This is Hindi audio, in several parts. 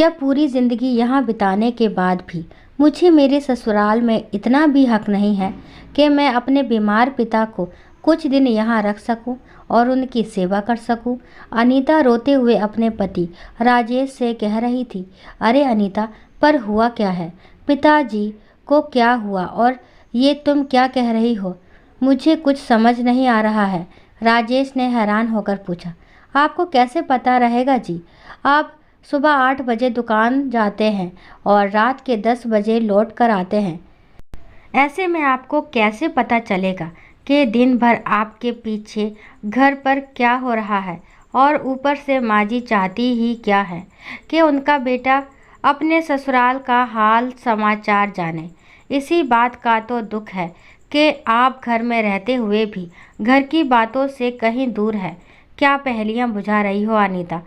क्या पूरी ज़िंदगी यहाँ बिताने के बाद भी मुझे मेरे ससुराल में इतना भी हक नहीं है कि मैं अपने बीमार पिता को कुछ दिन यहाँ रख सकूं और उनकी सेवा कर सकूं? अनीता रोते हुए अपने पति राजेश से कह रही थी। अरे अनीता, पर हुआ क्या है? पिताजी को क्या हुआ और ये तुम क्या कह रही हो? मुझे कुछ समझ नहीं आ रहा है। राजेश ने हैरान होकर पूछा। आपको कैसे पता रहेगा जी? आप सुबह 8 बजे दुकान जाते हैं और रात के 10 बजे लौट कर आते हैं। ऐसे में आपको कैसे पता चलेगा कि दिन भर आपके पीछे घर पर क्या हो रहा है? और ऊपर से माँ जी चाहती ही क्या है कि उनका बेटा अपने ससुराल का हाल समाचार जाने। इसी बात का तो दुख है कि आप घर में रहते हुए भी घर की बातों से कहीं दूर है। क्या पहेलियाँ बुझा रही हो अनीता?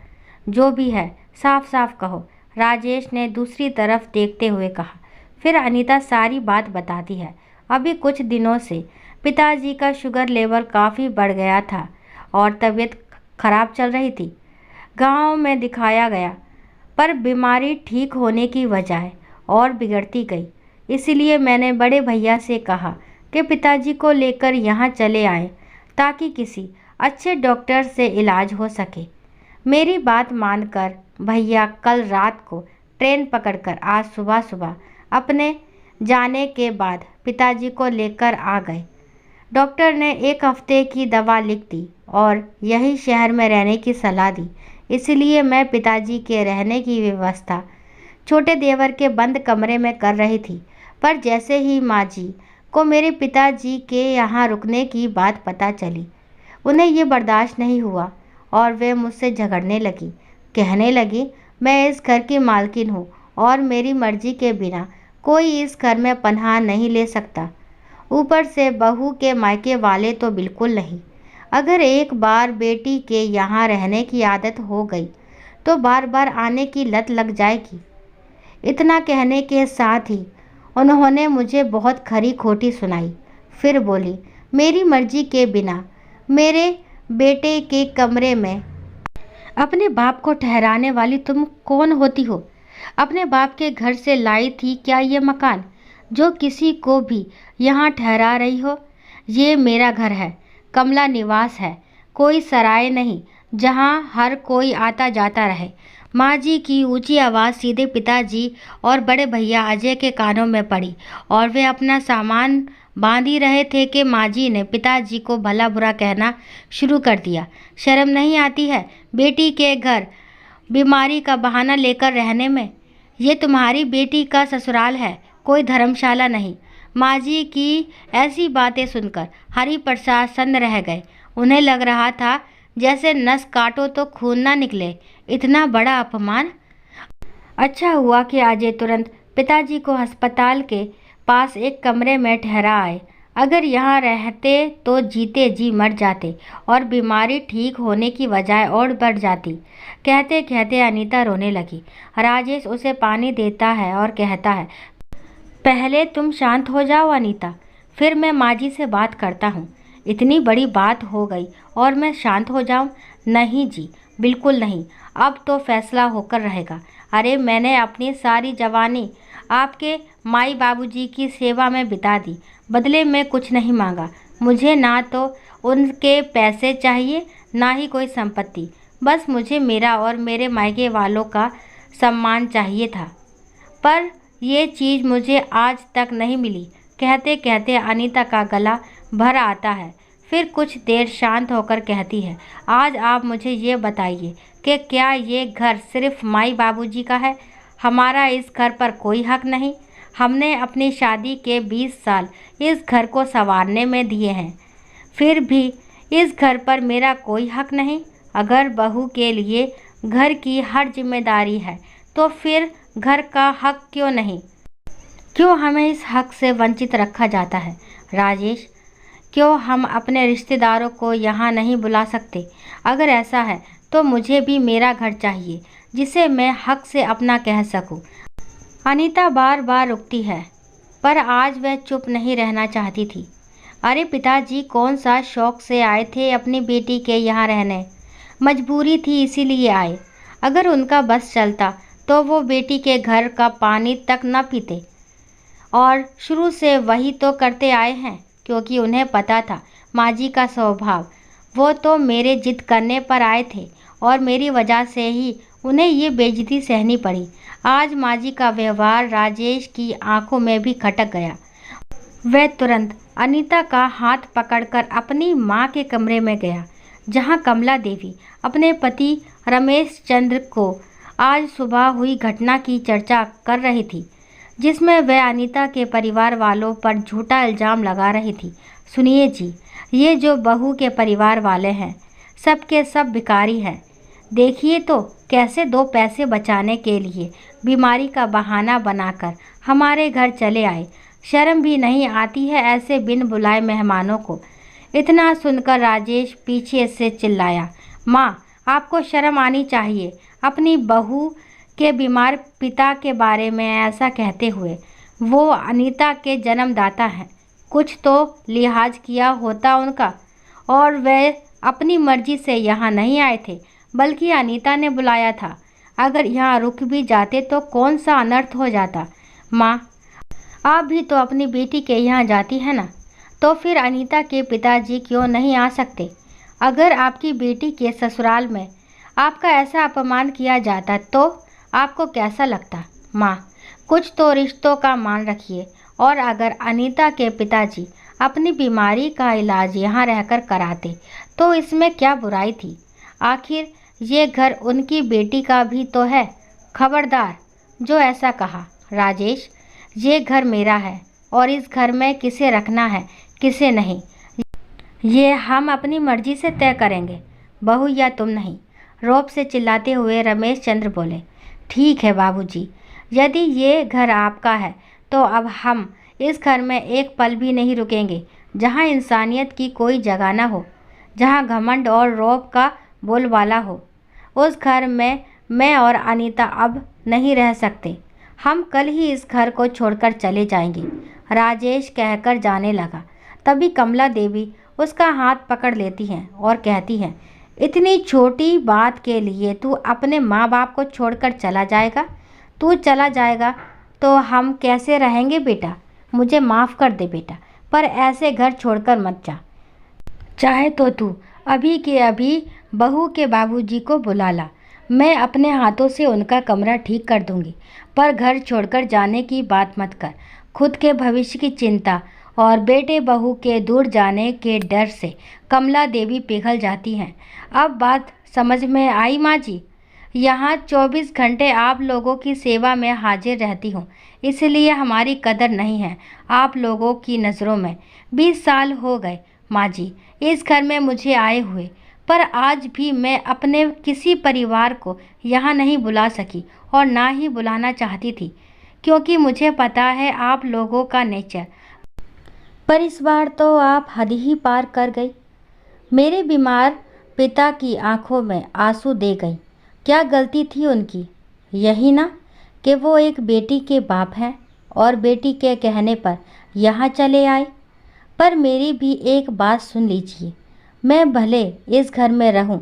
जो भी है साफ साफ कहो, राजेश ने दूसरी तरफ देखते हुए कहा। फिर अनीता सारी बात बताती है। अभी कुछ दिनों से पिताजी का शुगर लेवल काफ़ी बढ़ गया था और तबीयत खराब चल रही थी। गांव में दिखाया गया, पर बीमारी ठीक होने की बजाय और बिगड़ती गई। इसलिए मैंने बड़े भैया से कहा कि पिताजी को लेकर यहाँ चले आएं ताकि किसी अच्छे डॉक्टर से इलाज हो सके। मेरी बात मानकर भैया कल रात को ट्रेन पकड़कर आज सुबह सुबह अपने जाने के बाद पिताजी को लेकर आ गए। डॉक्टर ने 1 हफ्ते की दवा लिख दी और यही शहर में रहने की सलाह दी। इसलिए मैं पिताजी के रहने की व्यवस्था छोटे देवर के बंद कमरे में कर रही थी। पर जैसे ही माँ जी को मेरे पिताजी के यहाँ रुकने की बात पता चली, उन्हें ये बर्दाश्त नहीं हुआ और वे मुझसे झगड़ने लगी। कहने लगी, मैं इस घर की मालकिन हूँ और मेरी मर्जी के बिना कोई इस घर में पनाह नहीं ले सकता। ऊपर से बहू के मायके वाले तो बिल्कुल नहीं। अगर एक बार बेटी के यहाँ रहने की आदत हो गई तो बार बार आने की लत लग जाएगी। इतना कहने के साथ ही उन्होंने मुझे बहुत खरी खोटी सुनाई। फिर बोली, मेरी मर्जी के बिना मेरे बेटे के कमरे में अपने बाप को ठहराने वाली तुम कौन होती हो? अपने बाप के घर से लाई थी क्या ये मकान जो किसी को भी यहाँ ठहरा रही हो? ये मेरा घर है, कमला निवास है, कोई सराय नहीं जहाँ हर कोई आता जाता रहे। माँ जी की ऊंची आवाज़ सीधे पिताजी और बड़े भैया अजय के कानों में पड़ी और वे अपना सामान बांध ही रहे थे कि माँ जी ने पिताजी को भला बुरा कहना शुरू कर दिया। शर्म नहीं आती है बेटी के घर बीमारी का बहाना लेकर रहने में? ये तुम्हारी बेटी का ससुराल है, कोई धर्मशाला नहीं। माँ जी की ऐसी बातें सुनकर हरि प्रसाद सन्न रह गए। उन्हें लग रहा था जैसे नस काटो तो खून ना निकले। इतना बड़ा अपमान! अच्छा हुआ कि अजय तुरंत पिताजी को अस्पताल के पास एक कमरे में ठहरा आए। अगर यहाँ रहते तो जीते जी मर जाते और बीमारी ठीक होने की बजाय और बढ़ जाती। कहते कहते अनीता रोने लगी। राजेश उसे पानी देता है और कहता है, पहले तुम शांत हो जाओ अनीता, फिर मैं माँ जी से बात करता हूँ। इतनी बड़ी बात हो गई और मैं शांत हो जाऊँ? नहीं जी, बिल्कुल नहीं। अब तो फैसला होकर रहेगा। अरे मैंने अपनी सारी जवानी आपके माई बाबूजी की सेवा में बिता दी, बदले में कुछ नहीं मांगा। मुझे ना तो उनके पैसे चाहिए ना ही कोई संपत्ति, बस मुझे मेरा और मेरे मायके वालों का सम्मान चाहिए था। पर ये चीज़ मुझे आज तक नहीं मिली। कहते कहते अनीता का गला भर आता है। फिर कुछ देर शांत होकर कहती है, आज आप मुझे ये बताइए कि क्या ये घर सिर्फ माई बाबूजी का है? हमारा इस घर पर कोई हक नहीं। हमने अपनी शादी के 20 साल इस घर को संवारने में दिए हैं, फिर भी इस घर पर मेरा कोई हक नहीं। अगर बहू के लिए घर की हर जिम्मेदारी है तो फिर घर का हक क्यों नहीं? क्यों हमें इस हक से वंचित रखा जाता है? राजेश, क्यों हम अपने रिश्तेदारों को यहाँ नहीं बुला सकते? अगर ऐसा है तो मुझे भी मेरा घर चाहिए जिसे मैं हक से अपना कह सकूं। अनीता बार बार रुकती है, पर आज वह चुप नहीं रहना चाहती थी। अरे पिताजी कौन सा शौक से आए थे अपनी बेटी के यहाँ रहने? मजबूरी थी इसीलिए आए। अगर उनका बस चलता तो वो बेटी के घर का पानी तक न पीते। और शुरू से वही तो करते आए हैं, क्योंकि उन्हें पता था माँ जी का स्वभाव। वो तो मेरे जिद करने पर आए थे और मेरी वजह से ही उन्हें ये बेइज्जती सहनी पड़ी। आज माँ जी का व्यवहार राजेश की आंखों में भी खटक गया। वह तुरंत अनीता का हाथ पकड़कर अपनी माँ के कमरे में गया, जहाँ कमला देवी अपने पति रमेश चंद्र को आज सुबह हुई घटना की चर्चा कर रही थी, जिसमें वह अनीता के परिवार वालों पर झूठा इल्ज़ाम लगा रही थी। सुनिए जी, ये जो बहू के परिवार वाले हैं, सब के सब भिखारी हैं। देखिए तो कैसे 2 पैसे बचाने के लिए बीमारी का बहाना बनाकर हमारे घर चले आए। शर्म भी नहीं आती है ऐसे बिन बुलाए मेहमानों को। इतना सुनकर राजेश पीछे से चिल्लाया, माँ, आपको शर्म आनी चाहिए अपनी बहू के बीमार पिता के बारे में ऐसा कहते हुए। वो अनीता के जन्मदाता हैं, कुछ तो लिहाज किया होता उनका। और वे अपनी मर्जी से यहाँ नहीं आए थे, बल्कि अनीता ने बुलाया था। अगर यहाँ रुक भी जाते तो कौन सा अनर्थ हो जाता। माँ, आप भी तो अपनी बेटी के यहाँ जाती है ना, तो फिर अनीता के पिताजी क्यों नहीं आ सकते? अगर आपकी बेटी के ससुराल में आपका ऐसा अपमान किया जाता तो आपको कैसा लगता? माँ, कुछ तो रिश्तों का मान रखिए। और अगर अनीता के पिताजी अपनी बीमारी का इलाज यहाँ रहकर कराते तो इसमें क्या बुराई थी? आखिर ये घर उनकी बेटी का भी तो है। खबरदार जो ऐसा कहा। राजेश, ये घर मेरा है और इस घर में किसे रखना है किसे नहीं, ये हम अपनी मर्जी से तय करेंगे, बहू या तुम नहीं। रौब से चिल्लाते हुए रमेश चंद्र बोले, ठीक है बाबूजी, यदि ये घर आपका है तो अब हम इस घर में एक पल भी नहीं रुकेंगे जहाँ इंसानियत की कोई जगह ना हो, जहाँ घमंड और रौब का बोलबाला हो। उस घर में मैं और अनीता अब नहीं रह सकते। हम कल ही इस घर को छोड़कर चले जाएंगे, राजेश कहकर जाने लगा। तभी कमला देवी उसका हाथ पकड़ लेती हैं और कहती हैं, इतनी छोटी बात के लिए तू अपने माँ बाप को छोड़कर चला जाएगा? तू चला जाएगा तो हम कैसे रहेंगे बेटा? मुझे माफ़ कर दे बेटा, पर ऐसे घर छोड़कर मत जा। चाहे तो तू अभी के अभी बहू के बाबूजी को बुला ला, मैं अपने हाथों से उनका कमरा ठीक कर दूंगी, पर घर छोड़कर जाने की बात मत कर। खुद के भविष्य की चिंता और बेटे बहू के दूर जाने के डर से कमला देवी पिघल जाती हैं। अब बात समझ में आई माँ जी? यहाँ 24 घंटे आप लोगों की सेवा में हाजिर रहती हूँ, इसलिए हमारी कदर नहीं है आप लोगों की नज़रों में। 20 साल हो गए माँ जी इस घर में मुझे आए हुए, पर आज भी मैं अपने किसी परिवार को यहाँ नहीं बुला सकी और ना ही बुलाना चाहती थी, क्योंकि मुझे पता है आप लोगों का नेचर। पर इस बार तो आप हद ही पार कर गई। मेरे बीमार पिता की आंखों में आंसू दे गई। क्या गलती थी उनकी? यही ना कि वो एक बेटी के बाप हैं और बेटी के कहने पर यहाँ चले आए। पर मेरी भी एक बात सुन लीजिए, मैं भले इस घर में रहूं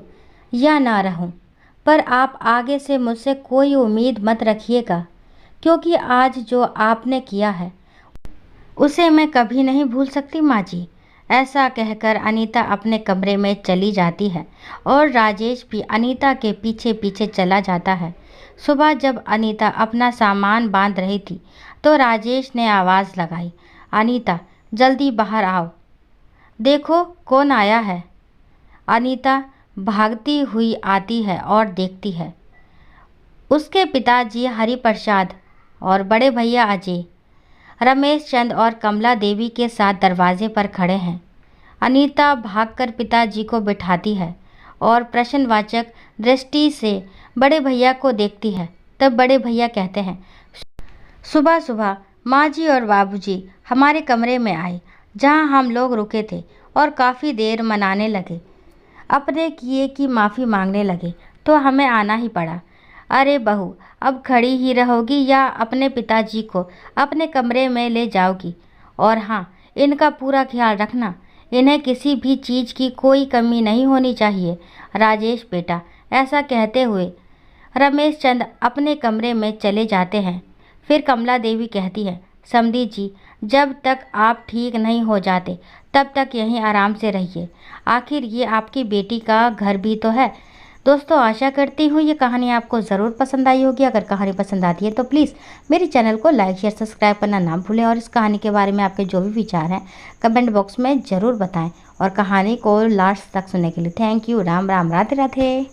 या ना रहूं, पर आप आगे से मुझसे कोई उम्मीद मत रखिएगा, क्योंकि आज जो आपने किया है उसे मैं कभी नहीं भूल सकती माँ जी। ऐसा कहकर अनीता अपने कमरे में चली जाती है और राजेश भी अनीता के पीछे पीछे चला जाता है। सुबह जब अनीता अपना सामान बांध रही थी तो राजेश ने आवाज़ लगाई, अनीता जल्दी बाहर आओ, देखो कौन आया है। अनीता भागती हुई आती है और देखती है उसके पिताजी हरिप्रसाद और बड़े भैया अजय, रमेश चंद और कमला देवी के साथ दरवाजे पर खड़े हैं। अनीता भागकर पिताजी को बिठाती है और प्रश्नवाचक दृष्टि से बड़े भैया को देखती है। तब बड़े भैया कहते हैं, सुबह सुबह माँ जी और बाबूजी हमारे कमरे में आए जहाँ हम लोग रुके थे और काफ़ी देर मनाने लगे, अपने किए की माफ़ी मांगने लगे, तो हमें आना ही पड़ा। अरे बहू, अब खड़ी ही रहोगी या अपने पिताजी को अपने कमरे में ले जाओगी? और हाँ, इनका पूरा ख्याल रखना, इन्हें किसी भी चीज़ की कोई कमी नहीं होनी चाहिए। राजेश बेटा, ऐसा कहते हुए रमेश चंद अपने कमरे में चले जाते हैं। फिर कमला देवी कहती है, समधी जी, जब तक आप ठीक नहीं हो जाते तब तक यहीं आराम से रहिए। आखिर ये आपकी बेटी का घर भी तो है। दोस्तों, आशा करती हूँ ये कहानी आपको ज़रूर पसंद आई होगी। अगर कहानी पसंद आती है तो प्लीज़ मेरे चैनल को लाइक शेयर सब्सक्राइब करना ना भूलें, और इस कहानी के बारे में आपके जो भी विचार हैं कमेंट बॉक्स में ज़रूर बताएं। और कहानी को लास्ट तक सुनने के लिए थैंक यू। राम राम, राधे राधे।